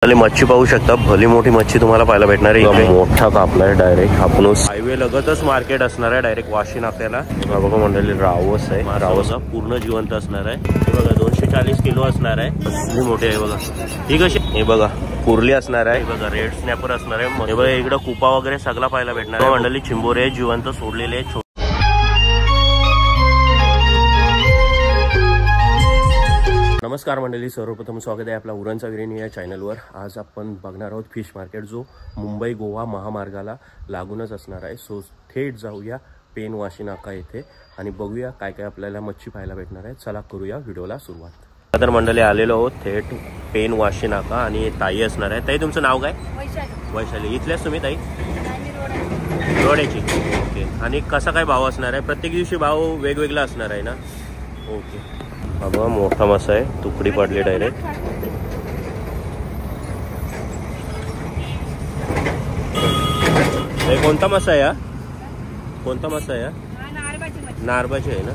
मच्छी पाहू शकता, भली मोठी मच्छी तुम्हाला पाहायला भेटणार आहे. मोठा कापला आहे डायरेक्ट हापूस. हायवे लगतच मार्केट असणार आहे डायरेक्ट वाशी नाक्याला. बघा मंडळी रावस आहे, रावस पूर्ण जिवंत असणार आहे. हे बघा 240 किलो असणार आहे. कसली मोठी आहे बघा. ठीक आहे, हे बघा कुर्ली असणार आहे. बघा रेड स्नॅपर असणार आहे. हे बघा इकडं कुपा वगैरे सगळा पाहायला भेटणार आहे. मंडळी चिंबोरे जिवंत सोडलेले. नमस्कार मंडळी, सर्वप्रथम स्वागत आहे आपला उरणचा विरेन या चॅनलवर. आज आपण बघणार आहोत फिश मार्केट, जो मुंबई गोवा महामार्गाला लागूनच असणार आहे. सो थेट जाऊया पेन वाशी नाका येथे आणि बघूया काय काय आपल्याला मच्छी पाहायला भेटणार आहे. चला करूया व्हिडिओला सुरुवात. तर मंडळी आलेलो आहोत थेट पेन वाशी नाका आणि ताई असणार आहे. ताई तुमचं नाव काय? वैशाली. इथल्याच तुम्ही ताई? रोड्याची. ओके. आणि कसा काय भाव असणार आहे? प्रत्येक दिवशी भाव वेगवेगळा असणार आहे ना? ओके. बाबा मोठा मासा आहे, तुकडी पडली डायरेक्ट. कोणता मासा आहे? कोणता मासा आहे? नारबाची आहे ना?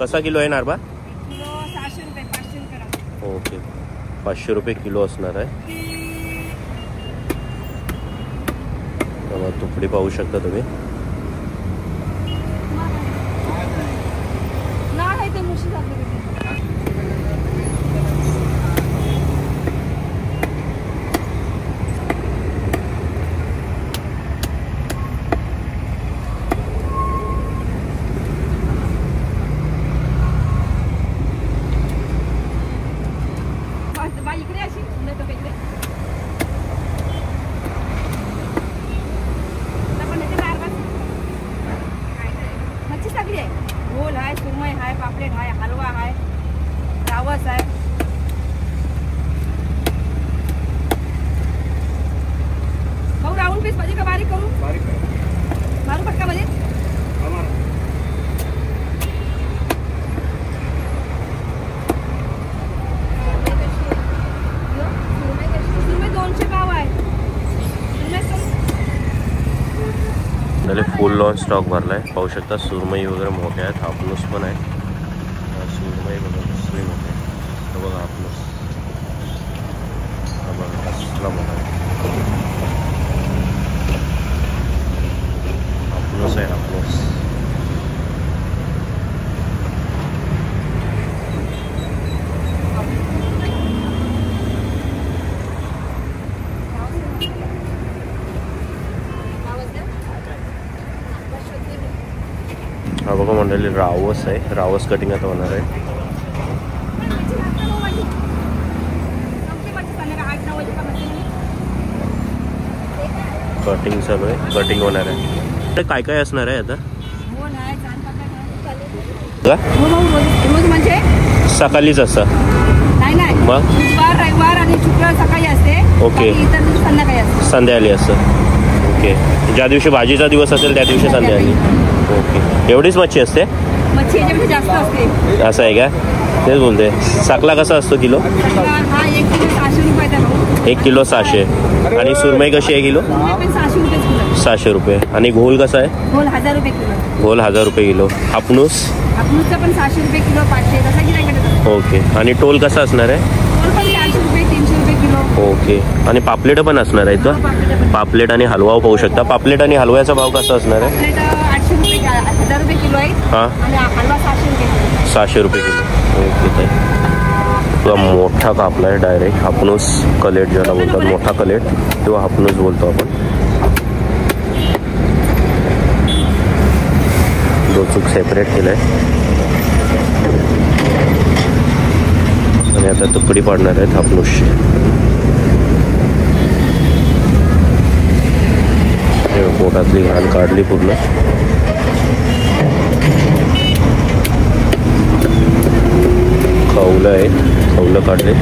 कसा किलो आहे नारबा? ओके, 500 रुपये किलो असणार आहे. बाबा तुकडी पाहू शकता तुम्ही. गोल आहे, सुरमई आहे, पापलेट आहे, हलवा आहे, रावस आहे. भाऊ राऊंड पीस पाहिजे का बारीक करू? मारू पटका मध्ये. सुरमई 200 पाव आहे. फुल लॉन स्टॉक भरलाय. पाहू शकता सुरमई वगैरे मोठे आहेत. हापूस पण आहे. सुरमई बघा कसली मोठे आहे. बघा हापूस बघा कसला मोठा आहे. हापूस आहे हापूस. हा बघा मंडळी रावस आहे. रावस कटिंग आता होणार आहे. कटिंग चालू आहे, कटिंग होणार आहे. काय काय असणार आहे आता? रोज म्हणजे सकाळीच असतं? नाही, मग रविवार आणि शुक्रवार सकाळी असते. ओके. संध्याकाळी असते. संध्याकाळी असतं. ओके. ज्या दिवशी भाजीचा दिवस असेल त्या दिवशी संध्याकाळी. ओके. एवढीच मच्छी असते? मच्छी याच्यामध्ये जास्त असते. असं आहे का? तेच बोलते. साकला कसा असतो किलो? हा 1 किलो 600 रुपये. 1 किलो 600. आणि सुरमई कशी आहे किलो? 600 रुपये किलो. 600 रुपये. आणि घोल कसा आहे? घोल 1000 रुपये किलो. घोल 1000 रुपये किलो. हापूस? हापूसचा पण 600 रुपये किलो, 500 कसा गिरायकडे. ओके. आणि टोल कसा असणार आहे? टोल पण 400 रुपये 300 रुपये किलो. ओके. आणि पापलेट पण असणार आहेत का? पापलेट आणि हलवा पाहू शकता. पापलेट आणि हलव्याचा भाव कसा असणार आहे? 800 रुपये 1000 रुपये किलो आहे. हां. आणि हलवा 600 रुपये किलो. 600 रुपये किलो. ओके. ताई मोठा कापला आहे डायरेक्ट. हापूस कलेट ज्याला बोलतात, मोठा कलेट किंवा हापूस बोलतो आपण. दोचूक सेपरेट केलं आहे. आणि आता तुकडी पाडणार आहेत हापूसची. पोटातली घाण काढली पूर्ण. खवलं आहे, खवलं काढले.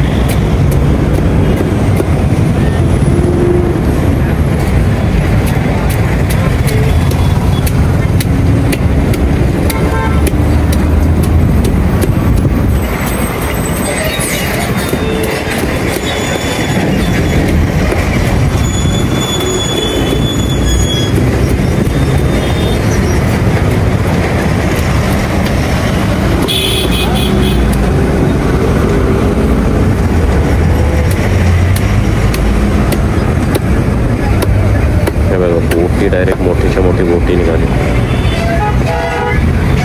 बोटी डायरेक्ट मोठीच्या मोठी बोटी निघाली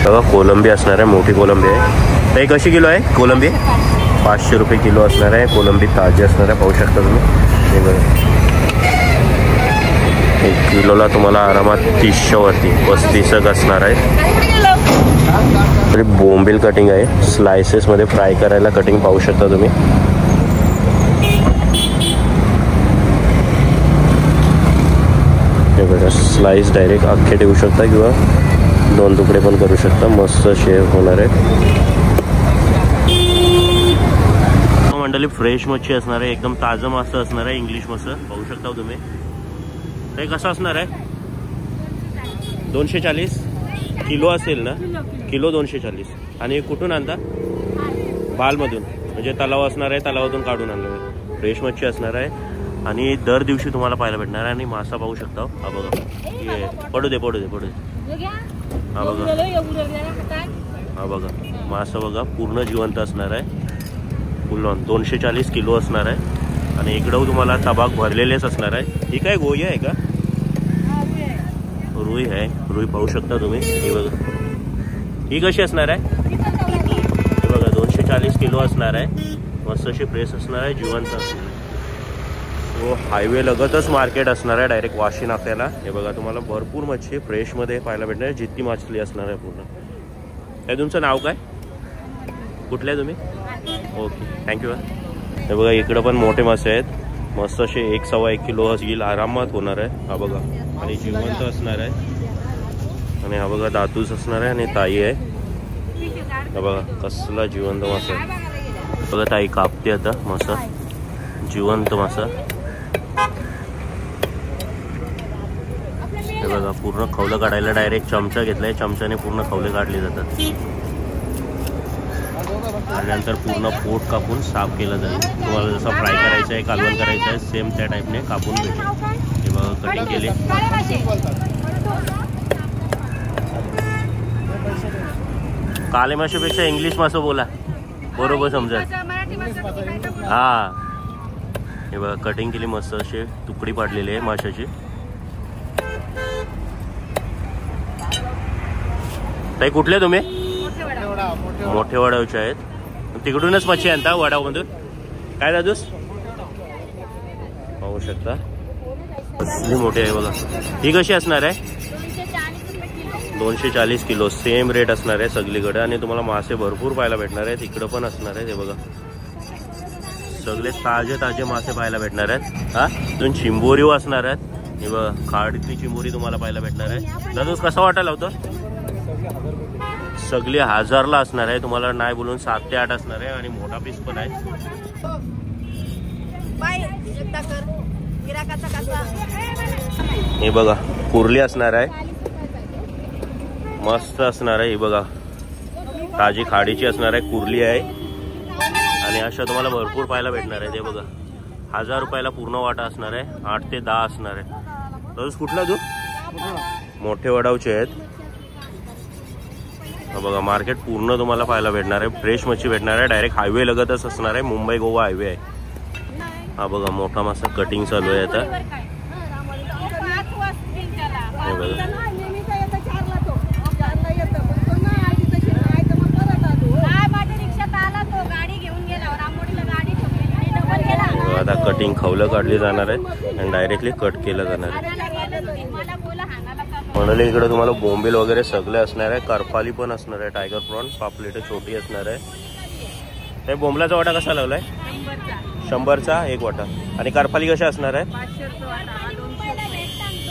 बघा. कोलंबी असणार आहे, मोठी कोलंबी आहे. ते कशी किलो आहे कोलंबी? 500 रुपये किलो असणार आहे. कोलंबी ताजी असणार आहे, पाहू शकता तुम्ही. हे बघा 1 किलोला तुम्हाला आरामात 300 वरती 35 असणार आहे. तरी बोंबील कटिंग आहे, स्लायसेसमध्ये फ्राय करायला कटिंग पाहू शकता तुम्ही. हे बघा स्लाइस डायरेक्ट अख्खे ठेवू शकता किंवा 2 तुकडे पण करू शकता. मस्त शेव होणार आहे. मंडळी फ्रेश मच्छी असणार आहे, एकदम ताजं मासं असणार आहे. इंग्लिश मासं पाहू शकता तुम्ही. ते कसं असणार आहे? 240 किलो असेल ना? किलो 240. आणि कुठून आणता? बालमधून, म्हणजे तलाव असणार आहे, तलावातून काढून आणलं. फ्रेश मच्छी असणार आहे आणि दर दिवशी तुम्हाला पाहायला भेटणार आहे. आणि मासा पाहू शकता. हा बघा, पडू दे. हा बघा मासा बघा, पूर्ण जिवंत असणार आहे. फुल ऑन 240 किलो असणार आहे. आणि इकडं तुम्हाला तबाक भरलेलेच असणार आहे. ही काय गोई आहे का? रुई आहे. रुई पाहू शकता तुम्ही. ही बघा, ही कशी असणार आहे? हे बघा 240 किलो असणार आहे. मस्त अशी फ्रेश असणार आहे, जिवंत असणार आहे. तो हायवे लगतच मार्केट असणार आहे, डायरेक्ट वाशी नाक्याला. हे बघा तुम्हाला भरपूर मच्छी फ्रेशमध्ये पाहायला भेटणार आहे. जितकी माछली असणार आहे पूर्ण. काय तुमचं नाव काय? कुठले तुम्ही? Okay, thank you. हे बघा इकडं पण मोठे मासे आहेत. मस्त असे 1-1.25 किलो असतील, आरामात होणार आहे. हा बघा, आणि जिवंत असणार आहे. आणि हा बघा दातूस असणार आहे आणि ताई आहे. हा बघा कसला जिवंत मासा आहे. बघा ताई कापते आता मासा, जिवंत मासा. हे बघा पूर्ण खवलं काढायला डायरेक्ट चमचा घेतलाय. चमच्याने पूर्ण खवले काढले जातात. आणि नंतर पूर्ण पोट कापून साफ केलं जाईल. तुम्हाला जसं फ्राय करायचं आहे, कालवण करायचं आहे, सेम त्या टाईपने कापून भेटेल. हे बघा कटिंग केले. काले माशापेक्षा इंग्लिश मासं बोला, बरोबर समजेल. हा हे बघा कटिंग केली, मस्त असे तुकडी पाडलेली आहे माशाची. ताई कुठले तुम्ही? मोठे वडावचे आहेत. तिकडूनच मच्छी आणता वडावमधून? काय दादूस पाहू शकता, कसली मोठी आहे बघा. ही कशी असणार आहे? 240 किलो. सेम रेट असणार आहे सगळीकडे. आणि तुम्हाला मासे भरपूर पाहायला भेटणार आहेत. इकडं पण असणार आहे. हे बघा सगळे ताजे मासे पाहायला भेटणार आहेत. हा दोन चिंबोरी असणार आहेत. हे बघा खाडीतली चिंबोरी तुम्हाला पाहायला भेटणार आहे. दादूस कसं वाटायला होतं? सगळे 1000ला असणार आहे. तुम्हाला नाही बोलून 7 ते 8 असणार आहे. आणि मोठा पीस पण आहे. हे बघा कुर्ली असणार आहे, मस्त असणार आहे. हे बघा ताजी खाडीची असणार आहे, कुर्ली आहे. आणि अशा तुम्हाला भरपूर पाहायला भेटणार आहे. ते बघा 1000 रुपयाला पूर्ण वाटा असणार आहे. 8 ते 10 असणार आहे. रोज कुठला तू? मोठे वडावचे आहेत. बघा मार्केट पूर्ण तुम्हाला पाहायला भेटणार आहे. फ्रेश मच्छी भेटणार आहे. डायरेक्ट हायवे लगतच असणार आहे. मुंबई गोवा हायवे आहे. हा बघा मोठा मासा कटिंग चालू आहे आता. हे बघा आता कटिंग खवलं काढली जाणार आहे आणि डायरेक्टली कट केलं जाणार आहे. म्हणून इकडे तुम्हाला बोंबील वगैरे सगळे असणार आहे. करपाली पण असणार आहे. टायगर प्रॉन पापलेट छोटी असणार आहे. हे बोंबलाचा वाटा कसा लावलाय? 100चा 1 वाटा. आणि करपाली कशा असणार आहे?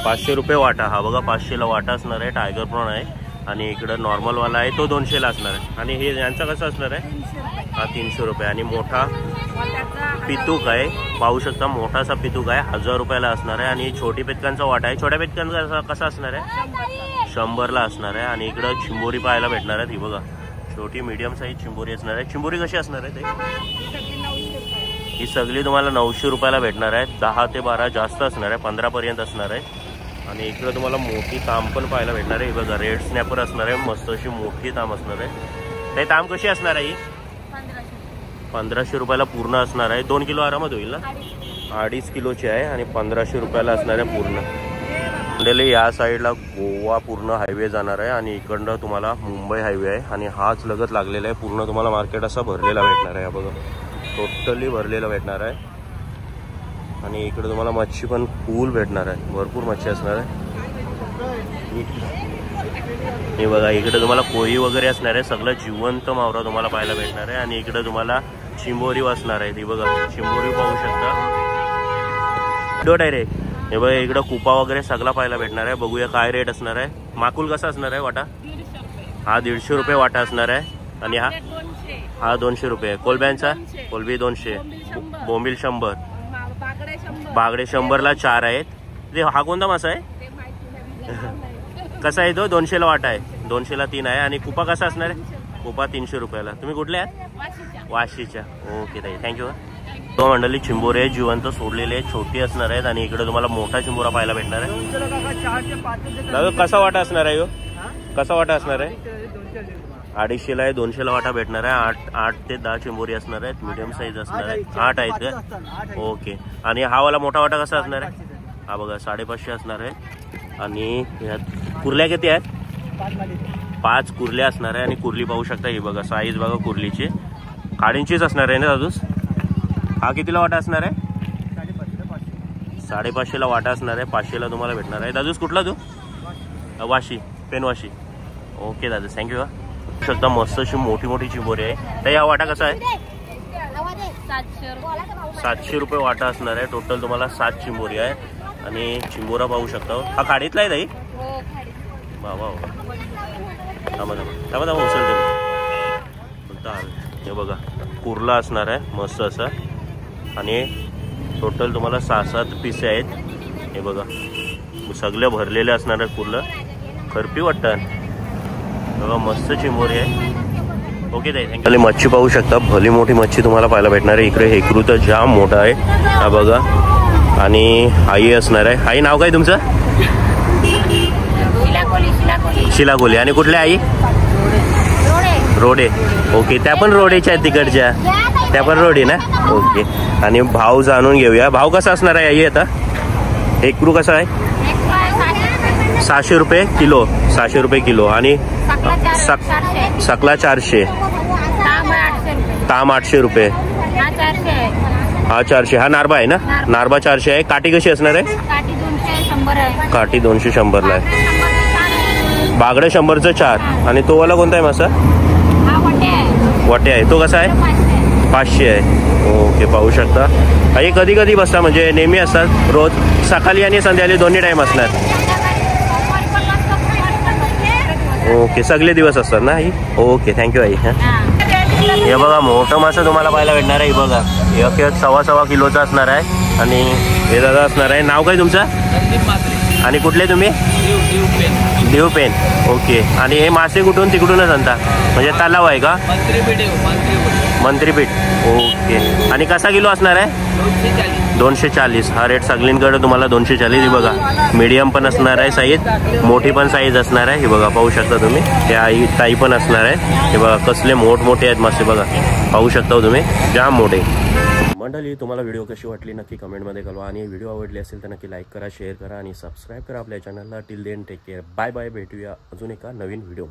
500 रुपये वाटा. हा बघा 500ला वाटा असणार आहे. टायगर प्रॉन आहे. आणि इकडं नॉर्मलवाला आहे तो 200ला असणार आहे. आणि हे यांचा कसं असणार आहे? हा 300 रुपये. आणि मोठा पितूक आहे, पाहू शकता मोठासा पितूक आहे, 1000 रुपयाला असणार आहे. आणि छोटी पेटकांचा वाटा आहे. छोट्या पेटकांचा कसा असणार आहे? 100ला असणार आहे. आणि इकडं चिंबोरी पाहायला भेटणार आहे. ही बघा छोटी मीडियम साईज चिंबोरी असणार आहे. चिंबोरी कशी असणार आहे ते? ही सगळी तुम्हाला 900 रुपयाला भेटणार आहे. 10 ते 12 जास्त असणार आहे, 15 पर्यंत असणार आहे. आणि इकडं तुम्हाला मोठी ताम पण पाहायला भेटणार आहे. बघा रेड स्नॅपर असणार आहे, मस्त अशी मोठी ताम असणार आहे. ते ताम कशी असणार आहे? 1500 रुपयाला पूर्ण असणार आहे. 2 किलो आरामात होईल ना? 2.5 किलोची आहे आणि 1500 रुपयाला असणार आहे पूर्ण. मंडळी या साईडला गोवा पूर्ण हायवे जाणार आहे आणि इकडनं तुम्हाला मुंबई हायवे आहे आणि हाच लगत लागलेला आहे. पूर्ण तुम्हाला मार्केट असा भरलेला भेटणार आहे. बघा टोटली भरलेला भेटणार आहे आणि इकडे तुम्हाला मच्छी पण फुल भेटणार आहे. भरपूर मच्छी असणार आहे. हे बघा इकडे तुम्हाला कोळी वगैरे असणार आहे. सगळं जिवंत मावरा तुम्हाला पाहायला भेटणार आहे आणि इकडे तुम्हाला चिंबोरी असणार आहे. ती बघा चिंबोरी पाहू शकता. डायरेक्ट हे बघा इकडं कुपा वगैरे सगळा पाहायला भेटणार आहे. बघूया काय रेट असणार आहे. माकुल कसा असणार आहे वाटा? हा 150 रुपये वाटा असणार आहे आणि हा 200 रुपये. कोलब्यांचा कोलबी 200, बोंबील 100, बागडे 100ला 4 आहेत. ते हा कोणता मासा आहे? कसा आहे तो? 200ला वाटा आहे. 200ला 3 आहे. आणि कुपा कसा असणार आहे? कुपा 300 रुपयाला. तुम्ही कुठले आहात? वाशीच्या. ओके ताई थँक्यू. तो मंडळी चिंबोरे जिवंत सोडलेले छोटी असणार आहेत आणि इकडे तुम्हाला मोठा चिंबोरा पाहायला भेटणार आहे. कसा वाटा असणार आहे? कसा वाटा असणार आहे? 250ला आहे. 200ला वाटा भेटणार आहे. 8 ते 10 चिंबोरी असणार आहेत. मीडियम साईज असणार आहे. 8 आहेत का? ओके. आणि हा वाला मोठा वाटा कसा असणार आहे? हा बघा 550 असणार आहे. आणि यात कुर्ल्या किती आहेत? 5 कुर्ल्या असणार आहे. आणि कुर्ली पाहू शकता. ही बघा साईज बघा कुर्लीची. काडींचीच असणार आहे ना दादूस? हा कितीला वाटा असणार आहे? 550ला वाटा असणार आहे. 500ला तुम्हाला भेटणार आहे. दादूस कुठला तू? वाशी, पेनवाशी. ओके दादा थँक्यू. शकता मस्त अशी मोठी मोठी चिंबोरी आहे. तर हा वाटा कसा आहे? 700 रुपये वाटा असणार आहे. टोटल तुम्हाला 7 चिंबोरी आहे. आणि चिंबोरा पाहू शकता. हा खाडीतला आहे ताई? बाबा उचलते. हे बघा कुर्ला असणार आहे मस्त असं. आणि टोटल तुम्हाला 6-7 पिसे आहेत. हे बघा सगळे भरलेले असणार आहे. कुर्लं खरपी वाटतं बघा मस्त चिंबोरी आहे. ओके ताई थँक्यू. मच्छी पाहू शकता. भली मोठी मच्छी तुम्हाला पाहायला भेटणार आहे. इकडे हेकरू तर जाम मोठा आहे. हा बघा. आणि आई असणार आहे. आई नाव काय तुमचं? शिलागोली. आणि कुठल्या आई? रोडे. ओके त्या पण रोडेच्या आहेत तिकडच्या. त्या पण रोडे ना? ओके. आणि भाव जाणून घेऊया. भाव कसा असणार आहे आई आता? हेकरू कसा आहे? 600 रुपये किलो. 600 रुपये किलो. आणि सकला 400. ताम 800 रुपये. हा 400. हा नारबा आहे ना? नारबा 400 आहे. काठी कशी असणार आहे? काठी 200-100ला आहे. बागडे 100चं 4. आणि तो वाला कोणता आहे मासा? वाटे आहे. तो कसा आहे? 500 आहे. ओके पाहू शकता. आई कधी कधी बसता म्हणजे नेहमी असतात? रोज सकाळी आणि संध्याकाळी दोन्ही टाइम असणार? ओके सगळे दिवस असतात ना आई? ओके थँक्यू आई. हे बघा मोठं मासा तुम्हाला पाहायला भेटणार आहे. बघा 1.25 किलोचा असणार आहे. आणि हे दादा असणार आहे. नाव काय तुमचं? आणि कुठले तुम्ही? देव पेन. ओके. आणि हे मासे कुठून तिकडूनच आणता म्हणजे तलाव आहे का? मंत्रीपीठ. ओके. आणि कसा किलो असणार आहे? 240. हा रेट सगळींकडे तुम्हाला 240. ही बघा मीडियम पण असणार आहे साईज. मोठी पण साईज असणार आहे. हे बघा पाहू शकता तुम्ही. हे आई ताई पण असणार आहे. हे बघा कसले मोठमोठे आहेत मासे बघा पाहू शकता तुम्ही. जाम मोठे. मंडळी तुम्हाला व्हिडिओ कशी वाटली नक्की कमेंटमध्ये कळवा. आणि व्हिडिओ आवडली असेल तर नक्की लाईक करा, शेअर करा आणि सबस्क्राईब करा आपल्या चॅनलला. Till then take care. Bye bye. भेटूया अजून एका नवीन व्हिडिओ.